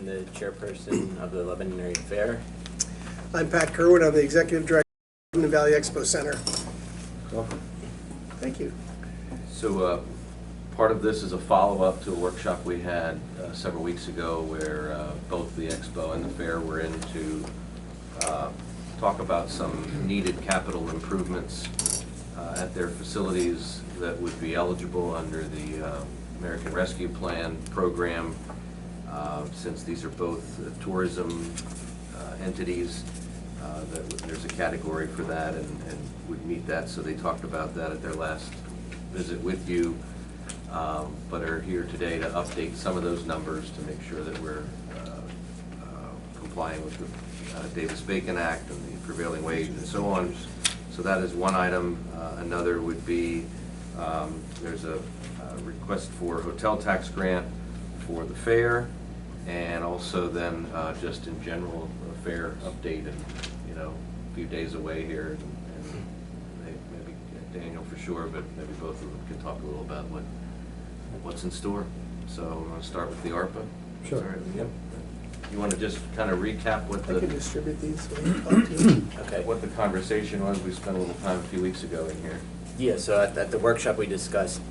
I'm the chairperson of the Lebanon Area Fair. I'm Pat Kerwin. I'm the executive director of the Valley Expo Center. Welcome. Thank you. So part of this is a follow-up to a workshop we had several weeks ago where both the Expo and the Fair were in to talk about some needed capital improvements at their facilities that would be eligible under the American Rescue Plan program. Since these are both tourism entities, there's a category for that and would meet that. So they talked about that at their last visit with you, but are here today to update some of those numbers to make sure that we're complying with the Davis-Bacon Act and the prevailing wage and so on. So that is one item. Another would be there's a request for hotel tax grant for the fair, and also then just in general a fair update, and a few days away here, and maybe Daniel for sure, but maybe both of them can talk a little about what's in store. So I'm going to start with the ARPA. Sure. Sorry. Yep. You want to just kind of recap what I can the distribute these when you talk to. Okay. what the conversation was? We spent a little time a few weeks ago in here. Yeah, so at the workshop we discussed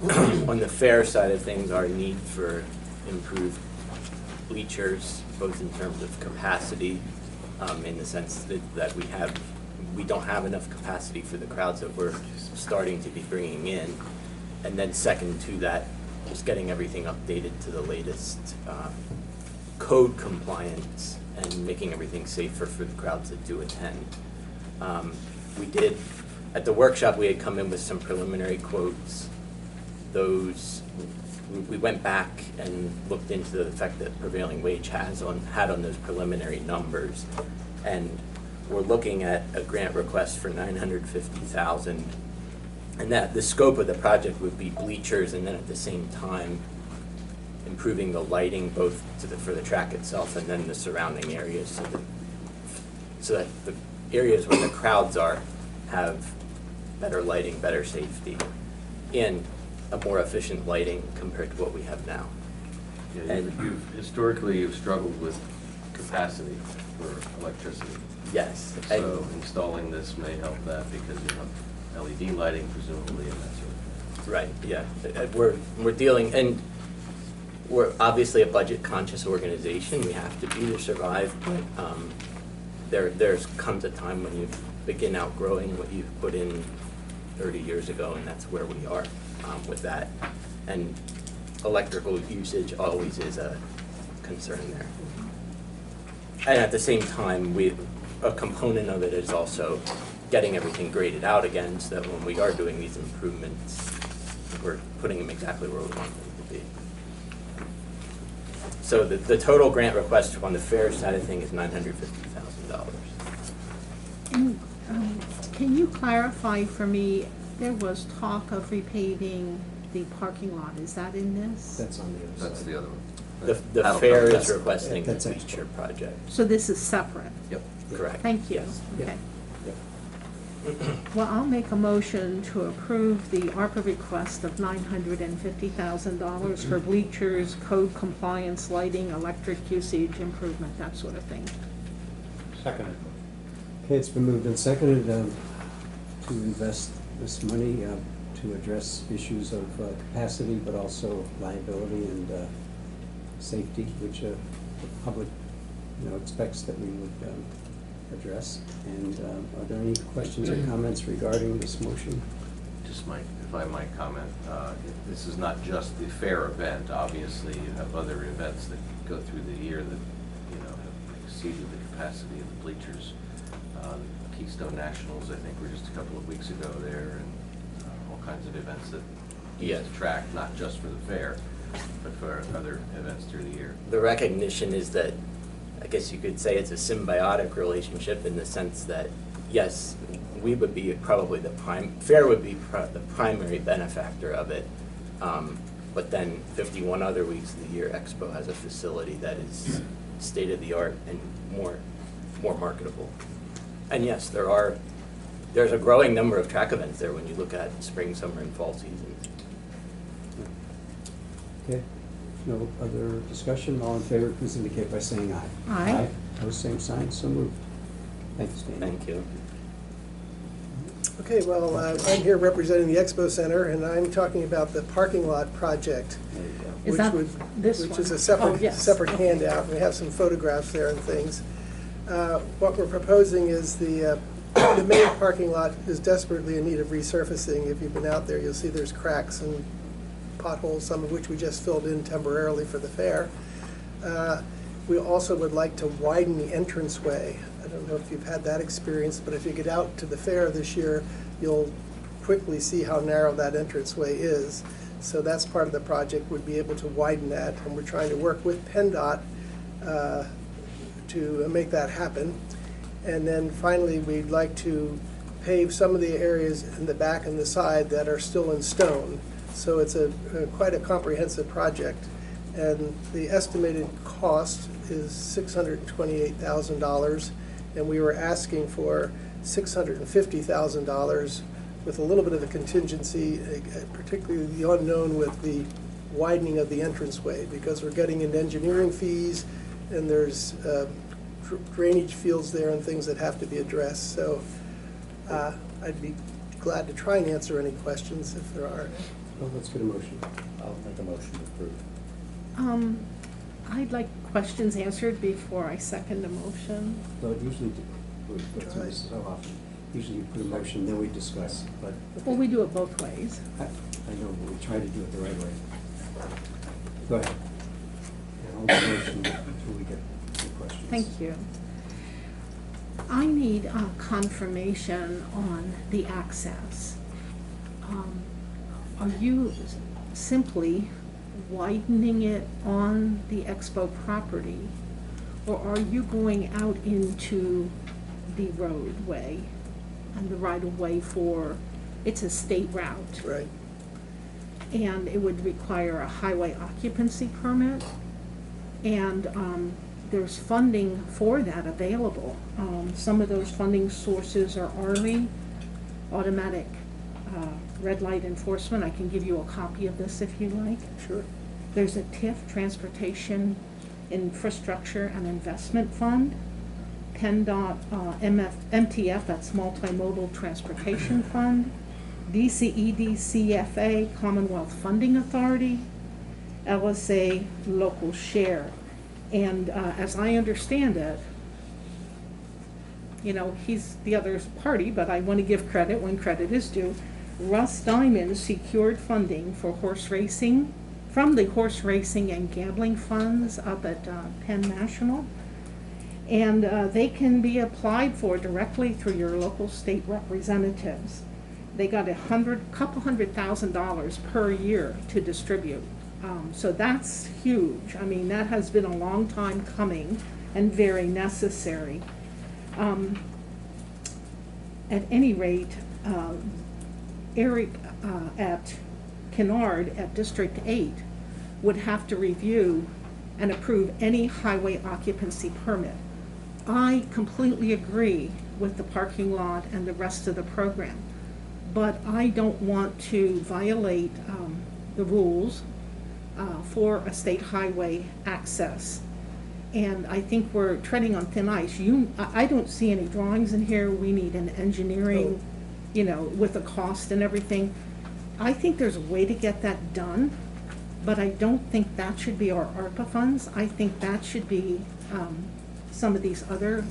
on the fair side of things our need for improved bleachers, both in terms of capacity, in the sense that we don't have enough capacity for the crowds that we're starting to be bringing in, and then second to that, just getting everything updated to the latest code compliance and making everything safer for the crowds that do attend. We did, at the workshop, we had come in with some preliminary quotes. Those, we went back and looked into the effect that prevailing wage had on those preliminary numbers, and we're looking at a grant request for $950,000, and that the scope of the project would be bleachers, and then at the same time improving the lighting both for the track itself and then the surrounding areas, so that the areas where the crowds are have better lighting, better safety, and a more efficient lighting compared to what we have now. Yeah, historically you've struggled with capacity for electricity. Yes. So installing this may help that because you have LED lighting presumably and that sort of thing. Right, yeah. We're dealing, and we're obviously a budget conscious organization. We have to be to survive, but there's comes a time when you begin outgrowing what you've put in 30 years ago, and that's where we are with that. And electrical usage always is a concern there. And at the same time, a component of it is also getting everything graded out again, so that when we are doing these improvements, we're putting them exactly where we want them to be. So the total grant request on the fair side of things is $950,000. And can you clarify for me, there was talk of repaving the parking lot. Is that in this? That's on the other side. That's the other one. The That'll fair come. is requesting the That's bleacher project. So this is separate? Yep. Correct. Thank you. Yes. Okay. Yep. Well, I'll make a motion to approve the ARPA request of $950,000 for bleachers, code compliance, lighting, electric usage improvement, that sort of thing. Seconded. Okay, it's been moved and seconded to invest this money to address issues of capacity, but also liability and safety, which the public, expects that we would address. And are there any questions or comments regarding this motion? Just if I might comment, this is not just the fair event. Obviously, you have other events that go through the year that have exceeded the capacity of the bleachers. Keystone Nationals, I think, were just a couple of weeks ago there, and all kinds of events that Yes. track not just for the fair, but for other events through the year. The recognition is that, I guess you could say it's a symbiotic relationship in the sense that, yes, we would be probably fair would be the primary benefactor of it, but then 51 other weeks of the year, Expo has a facility that is state-of-the-art and more marketable. And yes, there's a growing number of track events there when you look at spring, summer, and fall seasons. Okay. No other discussion? All in favor, please indicate by saying aye. Aye. Opposed, same sign, so moved. Thanks, Dan. Thank you. Okay, well, I'm here representing the Expo Center, and I'm talking about the parking lot project, There you go. Is which that would, this which one? is a Oh, separate, yes. separate Okay. handout. We have some photographs there and things. What we're proposing is the main parking lot is desperately in need of resurfacing. If you've been out there, you'll see there's cracks and potholes, some of which we just filled in temporarily for the fair. We also would like to widen the entranceway. I don't know if you've had that experience, but if you get out to the fair this year, you'll quickly see how narrow that entranceway is. So that's part of the project, would be able to widen that, and we're trying to work with PennDOT to make that happen. And then finally, we'd like to pave some of the areas in the back and the side that are still in stone. So it's quite a comprehensive project. And the estimated cost is $628,000, and we were asking for $650,000 with a little bit of a contingency, particularly the unknown with the widening of the entranceway, because we're getting into engineering fees, and there's drainage fields there and things that have to be addressed. So I'd be glad to try and answer any questions if there are. Well, let's get a motion. I'll make a motion to approve. I'd like questions answered before I second the motion. Well, usually, so often, usually you put a motion, then we discuss, but Well, we do it both ways. I know, but we try to do it the right way. Go ahead. And hold the motion until we get some questions. Thank you. I need confirmation on the access. Are you simply widening it on the Expo property, or are you going out into the roadway and the right-of-way for, it's a state route, Right. and it would require a highway occupancy permit, and there's funding for that available. Some of those funding sources are ARPA, automatic red light enforcement. I can give you a copy of this if you like. Sure. There's a TIF, Transportation Infrastructure and Investment Fund. PennDOT MTF, that's Multimodal Transportation Fund. DCED CFA, Commonwealth Funding Authority. LSA, Local Share. And as I understand it, you know, he's the other party, but I want to give credit when credit is due. Russ Diamond secured funding for horse racing from the horse racing and gambling funds up at Penn National. And they can be applied for directly through your local state representatives. They got couple $100,000 per year to distribute. So that's huge. I mean, that has been a long time coming and very necessary. At any rate, Eric at Kennard at District 8 would have to review and approve any highway occupancy permit. I completely agree with the parking lot and the rest of the program, but I don't want to violate the rules for a state highway access. And I think we're treading on thin ice. I don't see any drawings in here. We need an engineering, you know, with the cost and everything. I think there's a way to get that done, but I don't think that should be our ARPA funds. I think that should be some of these other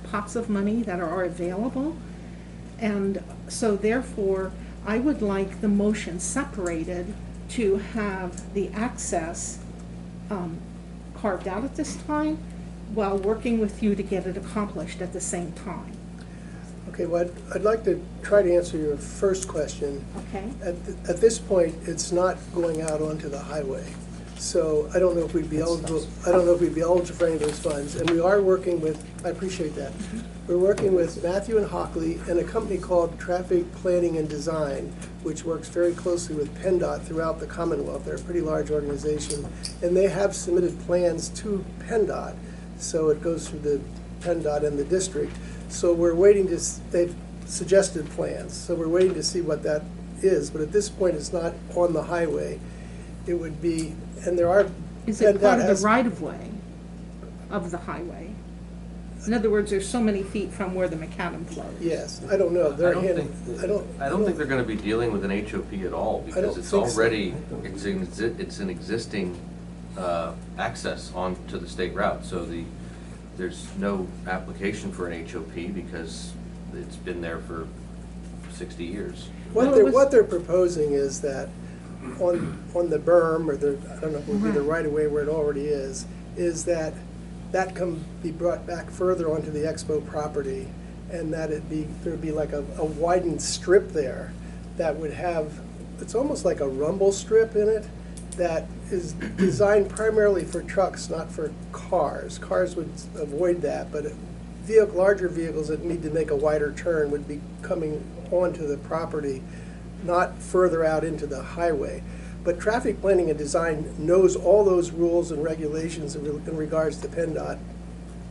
pots of money that are available. And so therefore, I would like the motion separated to have the access carved out at this time while working with you to get it accomplished at the same time. Okay, well, I'd like to try to answer your first question. Okay? At this point, it's not going out onto the highway. So I don't know if we'd be eligible, I don't know if we'd be eligible for any of those funds. And we are working with, I appreciate that. We're working with Matthew and Hockley and a company called Traffic Planning and Design, which works very closely with PennDOT throughout the Commonwealth. They're a pretty large organization. And they have submitted plans to PennDOT. So it goes through the PennDOT and the district. So we're waiting to, they've suggested plans. So we're waiting to see what that is. But at this point, it's not on the highway. It would be, and there are Is it And part that of has- the right-of-way of the highway? In other words, there's so many feet from where the macadam flows. Yes, I don't know. I They're don't handling, think, I don't think they're gonna be dealing with an HOP at all, because don't it's think so. already, it's an existing, access onto the state route, so there's no application for an HOP because it's been there for 60 years. Well, it was- What they're proposing is that on the berm, or the, I don't know if it would be the right of way where it already is that can be brought back further onto the EXPO property, and that there'd be like a widened strip there that would have, it's almost like a rumble strip in it that is designed primarily for trucks, not for cars. Cars would avoid that, but larger vehicles that need to make a wider turn would be coming onto the property, not further out into the highway. But traffic planning and design knows all those rules and regulations in regards to PennDOT,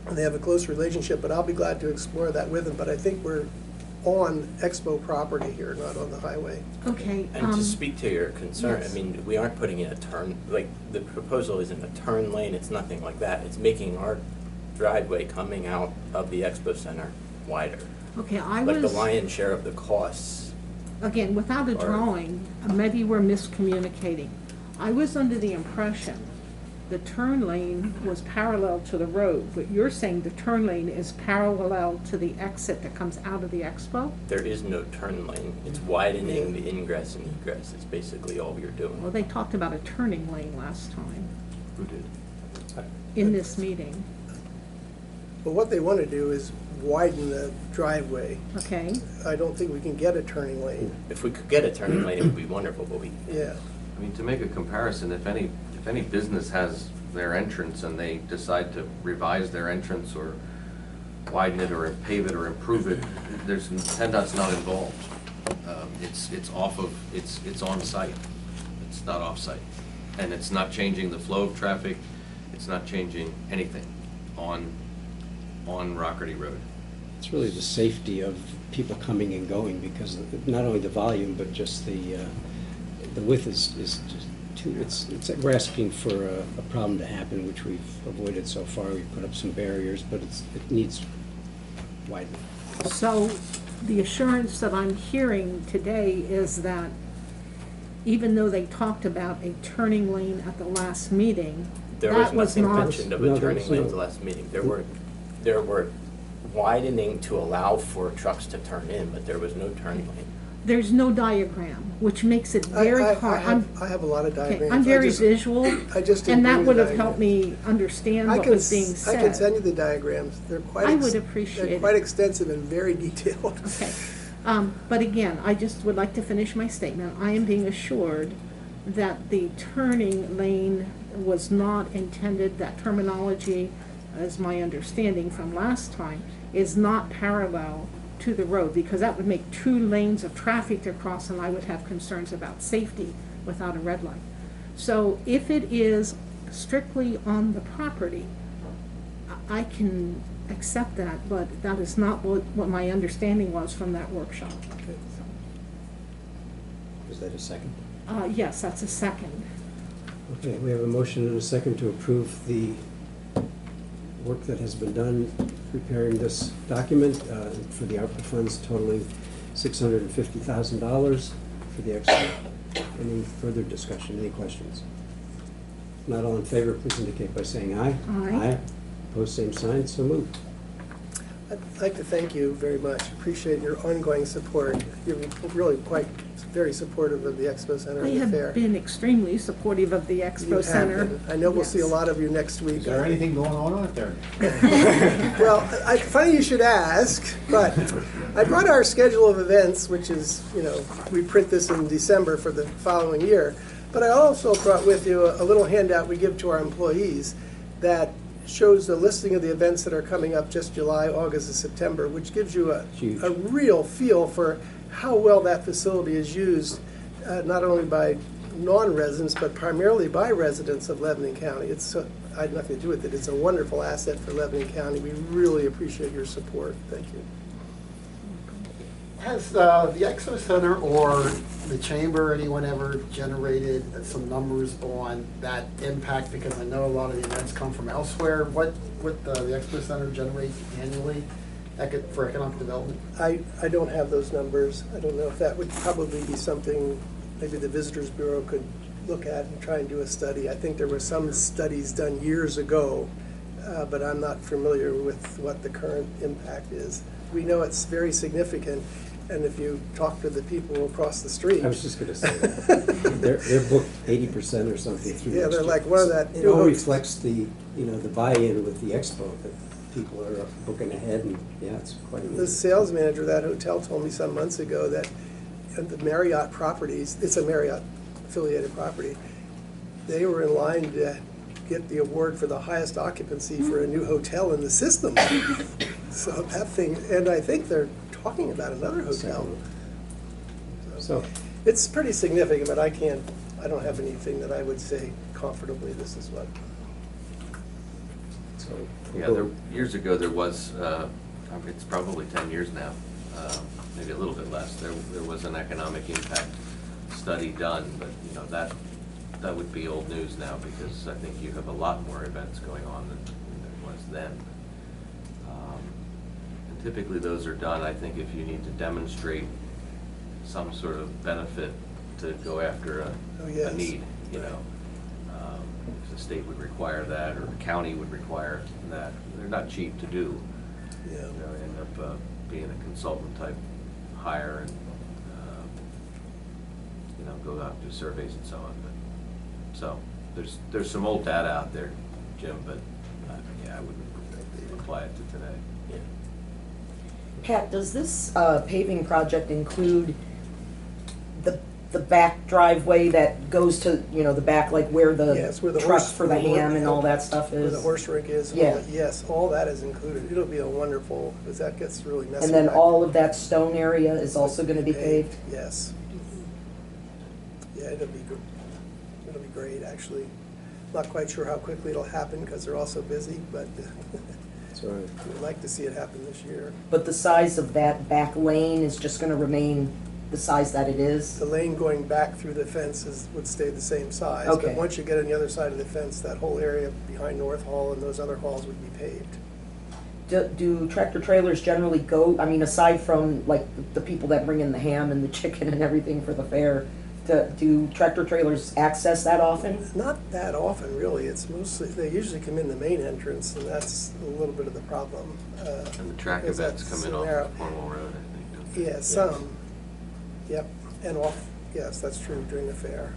and they have a close relationship, but I'll be glad to explore that with them. But I think we're on EXPO property here, not on the highway. Okay. And to speak to your concern, I yes. mean, we aren't putting in a turn, like, the proposal isn't a turn lane, it's nothing like that. It's making our driveway coming out of the Expo Center wider. Okay, I Like the was, lion's share of the costs. again, without a Or- drawing, maybe we're miscommunicating. I was under the impression the turn lane was parallel to the road, but you're saying the turn lane is parallel to the exit that comes out of the Expo? There is no turn lane. It's widening the ingress and egress. It's basically all you're Well, doing. they talked about a turning lane last time Who did? in this meeting, But what they want to do is widen the driveway. okay? I don't think we can get a turning lane. If we could get a turning lane, it would be wonderful, but we, Yeah. I mean, to make a comparison, if any business has their entrance and they decide to revise their entrance or widen it or pave it or improve it, PennDOT's not involved. It's off of, it's on site. It's not off site. And it's not changing the flow of traffic. It's not changing anything on Rockerty Road. It's really the safety of people coming and going, because not only the volume, but just the width is just too, we're asking for a problem to happen, which we've avoided so far. We've put up some barriers, but it needs widening. So the assurance that I'm hearing today is that even though they talked about a turning lane at the last meeting, there was that was nothing not. mentioned of No, a there turning was lane no- at the last meeting. There were widening to allow for trucks to turn in, but there was no turning lane. There's no diagram, which makes it very hard. I have a lot of Okay, diagrams. I'm very I just- visual, I just didn't and that bring the would have helped diagrams. me understand I what can was being I can send said. you the diagrams. They're quite. I would appreciate They're it. quite extensive and very detailed. Okay, but again, I just would like to finish my statement. I am being assured that the turning lane was not intended, that terminology, as my understanding from last time, is not parallel to the road, because that would make two lanes of traffic to cross, and I would have concerns about safety without a red light. So if it is strictly on the property, I can accept that, but that is not what my understanding was from that workshop. Is that a second? Yes, that's a second. Okay, we have a motion and a second to approve the work that has been done preparing this document for the ARPA funds totaling $650,000 for the expo. Any further discussion, any questions? Not all in favor, please indicate by saying aye. Aye. Opposed, same sign, so moved. I'd like to thank you very much. Appreciate your ongoing support. You're really very supportive of the Expo Center I and the fair. have been extremely supportive of the You Expo have Center. been. I know we'll see a Yes. lot of you next week. Is there anything going on out there? Well, funny you should ask, but I brought our schedule of events, which is, we print this in December for the following year. But I also brought with you a little handout we give to our employees that shows the listing of the events that are coming up just July, August, and September, which gives you Huge. a real feel for how well that facility is used, not only by non-residents, but primarily by residents of Lebanon County. I had nothing to do with it. It's a wonderful asset for Lebanon County. We really appreciate your support. Thank you. Has the Expo Center or the Chamber, anyone ever generated some numbers on that impact? Because I know a lot of the events come from elsewhere. What the Expo Center generate annually for economic development? I don't have those numbers. I don't know if that would probably be something maybe the Visitors Bureau could look at and try and do a study. I think there were some studies done years ago, but I'm not familiar with what the current impact is. We know it's very significant, and if you talk to the people across the street. I was just gonna say that. They're booked 80% or something through Yeah, next they're year. like, what are that? It all reflects the, the buy-in with the expo, that people are booking ahead, and, yeah, it's quite amazing. The sales manager of that hotel told me some months ago that at the Marriott properties, it's a Marriott affiliated property, they were in line to get the award for the highest occupancy for a new hotel in the system. So that thing, and I think they're talking about another hotel. So, It's pretty significant, but I don't have anything that I would say comfortably this is what. so. Yeah, years ago, there was, it's probably 10 years now, maybe a little bit less, there was an economic impact study done, but, that would be old news now, because I think you have a lot more events going on than there was then. And typically, those are done, I think, if you need to demonstrate some sort of benefit to go after a need, if the state would require that, or the county would require that. They're not cheap to do. Yeah. End up being a consultant type hire and, go out and do surveys and so on. But, so, there's some old data out there, Jim, but, I wouldn't apply it to today. Yeah. Pat, does this paving project include the back driveway that goes to, the back, like where Yes, where the truck horse- for the ham and all that stuff Where is? the horse rink is. And Yeah. all that. Yes, all that is included. It'll be a wonderful, because that gets really messy. And then back. all of that stone area is also gonna be paved? Yes. Yeah, it'll be good. It'll be great, actually. Not quite sure how quickly it'll happen, because they're all so busy, but So, we'd like to see it happen this year. But the size of that back lane is just gonna remain the size that it is? The lane going back through the fences would stay the same size. Okay. But once you get on the other side of the fence, that whole area behind North Hall and those other halls would be paved. Do tractor trailers generally go, aside from like the people that bring in the ham and the chicken and everything for the fair, do tractor trailers access that often? Not that often, really. It's mostly, they usually come in the main entrance, and that's a little bit of the problem. And the track because events that's come in off narrow. of Cornwall Road, I think, don't they? Yeah, some. Yep, and off, yes, that's true, during the fair.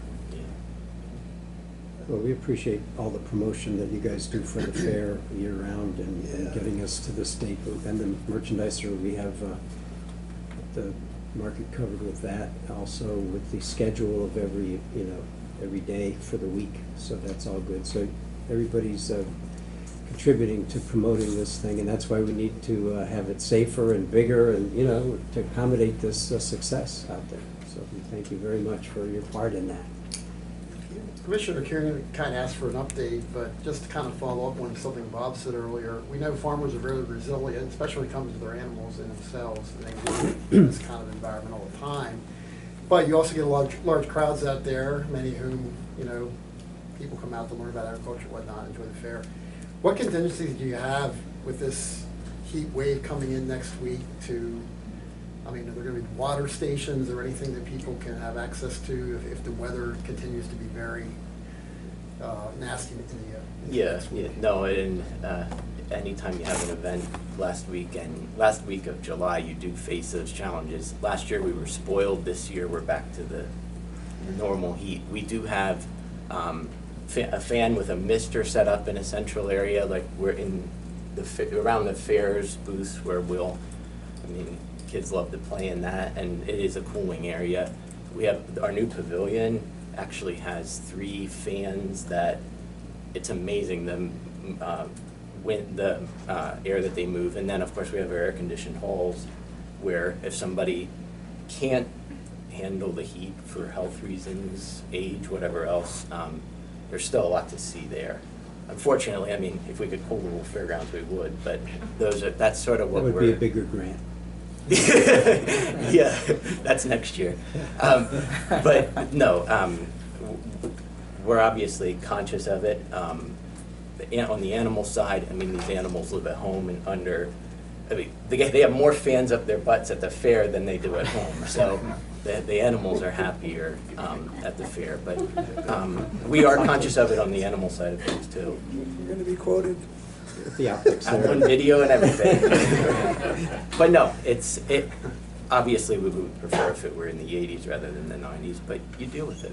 well, we appreciate all the promotion that you guys do for the fair year-round, and Yeah. getting us to the state booth, and the merchandiser, we have the market covered with that, also with the schedule of every day for the week, so that's all good. So everybody's contributing to promoting this thing, and that's why we need to have it safer and bigger, and, to accommodate this success out there. So we thank you very much for your part in that. Commissioner Kerwin kind of asked for an update, but just to kind of follow up on something Bob said earlier, we know farmers are very resilient, especially when it comes to their animals and themselves, and they live in this kind of environment all the time. But you also get a lot of large crowds out there, many of whom, people come out to learn about agriculture and whatnot, enjoy the fair. What contingencies do you have with this heat wave coming in next week are there going to be water stations or anything that people can have access to if the weather continues to be very nasty in the Yeah, no, and anytime you have an event last week of July, you do face those challenges. Last year we were spoiled, this year we're back to the normal heat. We do have a fan with a mister set up in a central area, like we're in around the fairs booths where kids love to play in that, and it is a cooling area. We have, our new pavilion actually has 3 fans that, it's amazing, the air that they move. And then, of course, we have our air-conditioned halls where if somebody can't handle the heat for health reasons, age, whatever else, there's still a lot to see there. Unfortunately, if we could cool the whole fairgrounds, we would, but that's sort of what That we're... would be a bigger grant. Yeah, that's next year. But no, we're obviously conscious of it. On the animal side, I mean, these animals live at home and under, I mean, they have more fans up their butts at the fair than they do at home. So the animals are happier at the fair. But we are conscious of it on the animal side of things too. You're going to be quoted. The optics I'm there. on video and everything. But no, obviously we would prefer if it were in the 80s rather than the 90s, but you deal with it.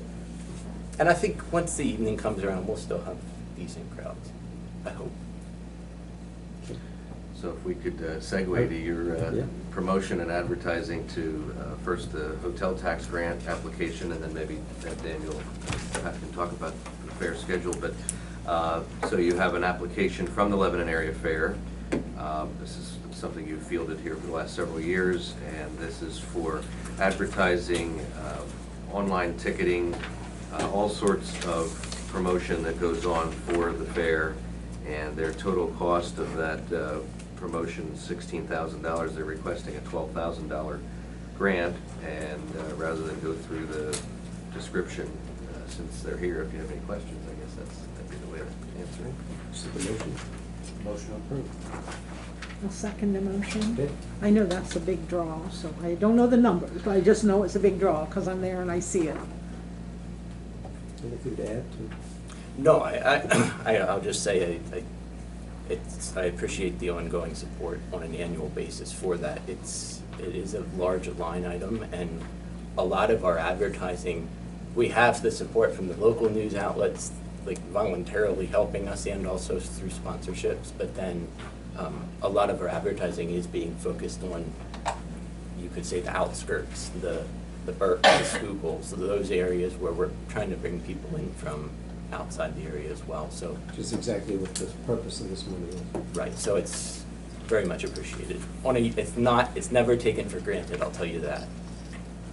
And I think once the evening comes around, we'll still have decent crowds, I hope. So if we could segue to your Yeah. promotion and advertising to first the hotel tax grant application, and then maybe Daniel can talk about the fair schedule. But so you have an application from the Lebanon Area Fair. This is something you've fielded here for the last several years, and this is for advertising, online ticketing, all sorts of promotion that goes on for the fair. And their total cost of that promotion is $16,000. They're requesting a $12,000 grant, and rather than go through the description, since they're here, if you have any questions, I guess that'd be the way to answer it. So the motion. Motion approved. I'll second the motion. Okay. I know that's a big draw, so I don't know the numbers, but I just know it's a big draw because I'm there and I see it. Anything to add to? No, I'll just say I appreciate the ongoing support on an annual basis for that. It is a large line item, and a lot of our advertising, we have the support from the local news outlets, like voluntarily helping us, and also through sponsorships. But then a lot of our advertising is being focused on, you could say, the outskirts, the Berks, the Schuylkill, so those areas where we're trying to bring people in from outside the area as well. So Which is exactly what the purpose of this money is. right, so it's very much appreciated. It's never taken for granted, I'll tell you that.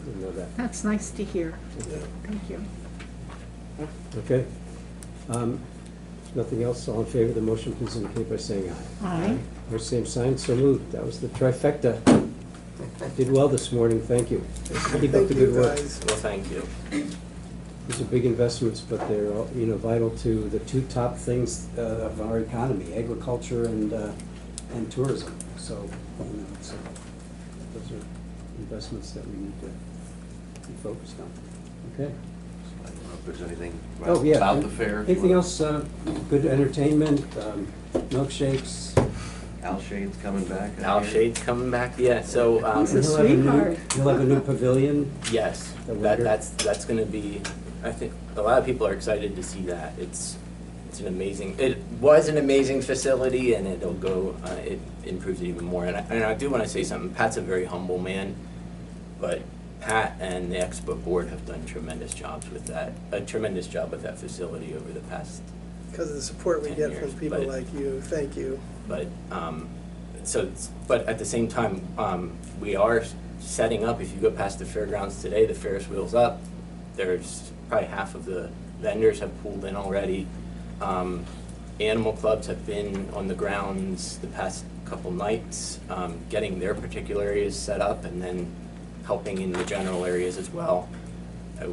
You know that. That's nice to hear. Thank you. Okay. Nothing else, all in favor of the motion, please indicate by saying aye. Aye. Or same sign, so moved. That was the trifecta. Did well this morning, thank you. Keep up Thank the you, good work. guys. Well, thank you. These are big investments, but they're, vital to the two top things of our economy, agriculture and tourism. So, those are investments that we need to be focused on. Okay. I don't know if there's anything Oh, yeah. about the fair. Anything else, good entertainment, milkshakes? Al Shade's coming back. I Al hear. Shade's coming back, yeah, so, He's a He'll have a new- sweetheart. He'll have a new pavilion. yes, The winter. that's gonna be, I think, a lot of people are excited to see that. It was an amazing facility, and it'll go, it improves it even more. And I do wanna say something, Pat's a very humble man, but Pat and the EXPO board have done tremendous jobs with that, a tremendous job with that facility over the past, Because of the support we 10 get years, from people but- like you. Thank you. but, but at the same time, we are setting up, if you go past the fairgrounds today, the Ferris wheel's up. There's probably half of the vendors have pulled in already. Animal clubs have been on the grounds the past couple nights, getting their particular areas set up and then helping in the general areas as well.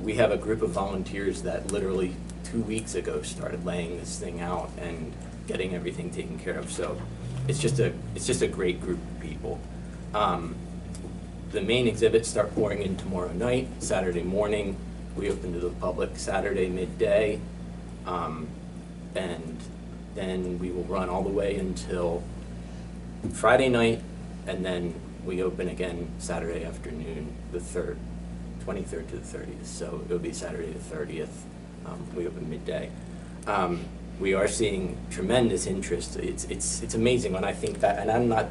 We have a group of volunteers that literally 2 weeks ago started laying this thing out and getting everything taken care of. So it's just a great group of people. The main exhibits start pouring in tomorrow night, Saturday morning. We open to the public Saturday midday. And then we will run all the way until Friday night, and then we open again Saturday afternoon, the 23rd to the 30th. So it'll be Saturday the 30th. We open midday. We are seeing tremendous interest. It's amazing when I think back, and I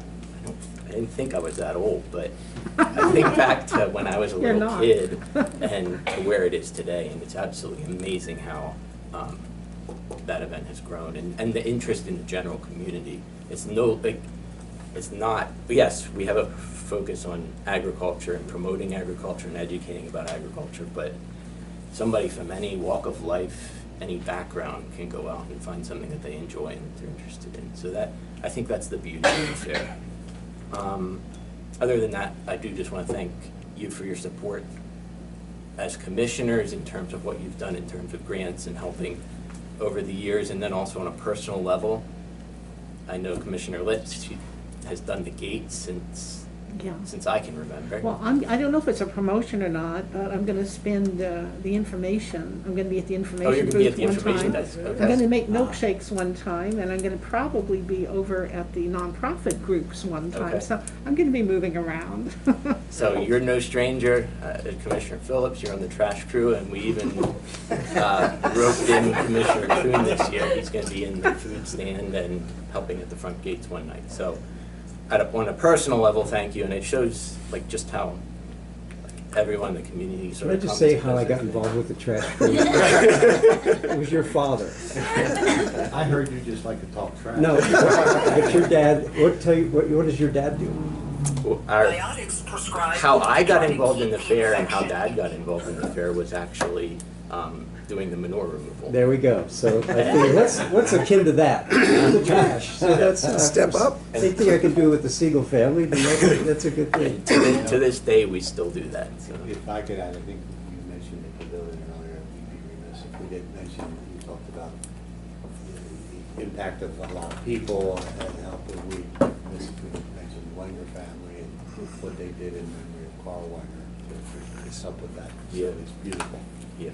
didn't think I was that old, but I think back to when I was a You're little not. kid and to where it is today, and it's absolutely amazing how that event has grown, and the interest in the general community. It's not, yes, we have a focus on agriculture and promoting agriculture and educating about agriculture, but somebody from any walk of life, any background can go out and find something that they enjoy and that they're interested in. So I think that's the beauty of the fair. Other than that, I do just want to thank you for your support as commissioners in terms of what you've done in terms of grants and helping over the years, and then also on a personal level. I know Commissioner Litz, she has done the gates since I can remember. Well, I don't know if it's a promotion or not, but I'm gonna spend the information, I'm gonna be at the Oh, you're information gonna be at booth the one information time. desk, I'm okay. gonna make milkshakes one time, and I'm gonna probably be over at the nonprofit groups one time, Okay. so I'm gonna be moving around. So you're no stranger, Commissioner Phillips, you're on the trash crew, and we even roped in Commissioner Kuhn this year. He's gonna be in the food stand and helping at the front gates one night. So on a personal level, thank you, and it shows like just how everyone in the community Can sort I of just comes say and how I does got their involved thing. with the trash crew? It was your father. I heard you just like to talk trash. No, but your dad, what does your dad do? Well, how I got involved in the fair and how Dad got involved in the fair was actually doing the manure removal. There we go. So I think what's akin to that? The trash. So that's Step up. Same thing I can do with the Seigel family, but that's a good thing. To this day, we still do that. So. If I could add, I think you mentioned the pavilion earlier, we'd be remiss if we didn't mention, you talked about the impact of a lot of people and how we mentioned the Wenger family and what they did in memory of Carl Wenger to help with that. So Yeah. it's beautiful. Yeah,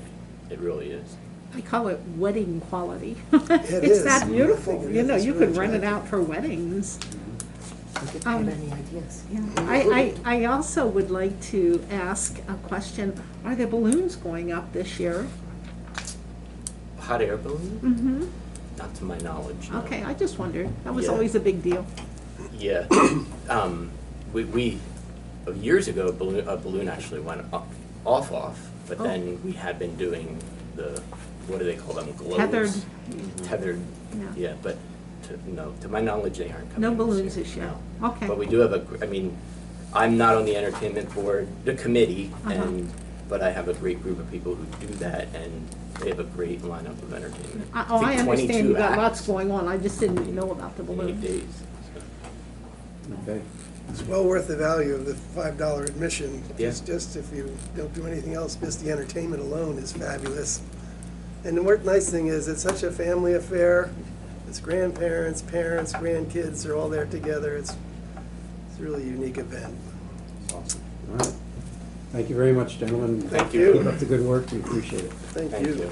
it really is. I call it wedding quality. It It's is. that I beautiful, think it you know, is. you It's could really rent it attractive. out for weddings. If you Um, have any ideas? Yeah. I also would like to ask a question, are there balloons going up this year? Hot air balloon? Mm-hmm, Not to my knowledge. No. okay, I just wondered, that was Yeah. always a big deal. Yeah. We years ago, a balloon actually went off, but Oh. then we had been doing the, what do they call them, glows? Tethered. Tethered, Yeah. yeah, but to my knowledge, they aren't coming. No balloons this year. No. Okay. But we do have I'm not on the entertainment board, the committee, Uh-huh. but I have a great group of people who do that, and they have a great lineup of entertainment. Oh, I think understand 22 you got lots acts going on, I just didn't know about the in 8 balloons. days. Okay. It's well worth the value of the $5 admission. Yeah. Just if you don't do anything else, just the entertainment alone is fabulous. And the nice thing is, it's such a family affair. It's grandparents, parents, grandkids are all there together. It's a really unique event. Awesome. All right. Thank you very much, gentlemen. Thank you. Keep up the good work, we appreciate it. Thank Thank you. you.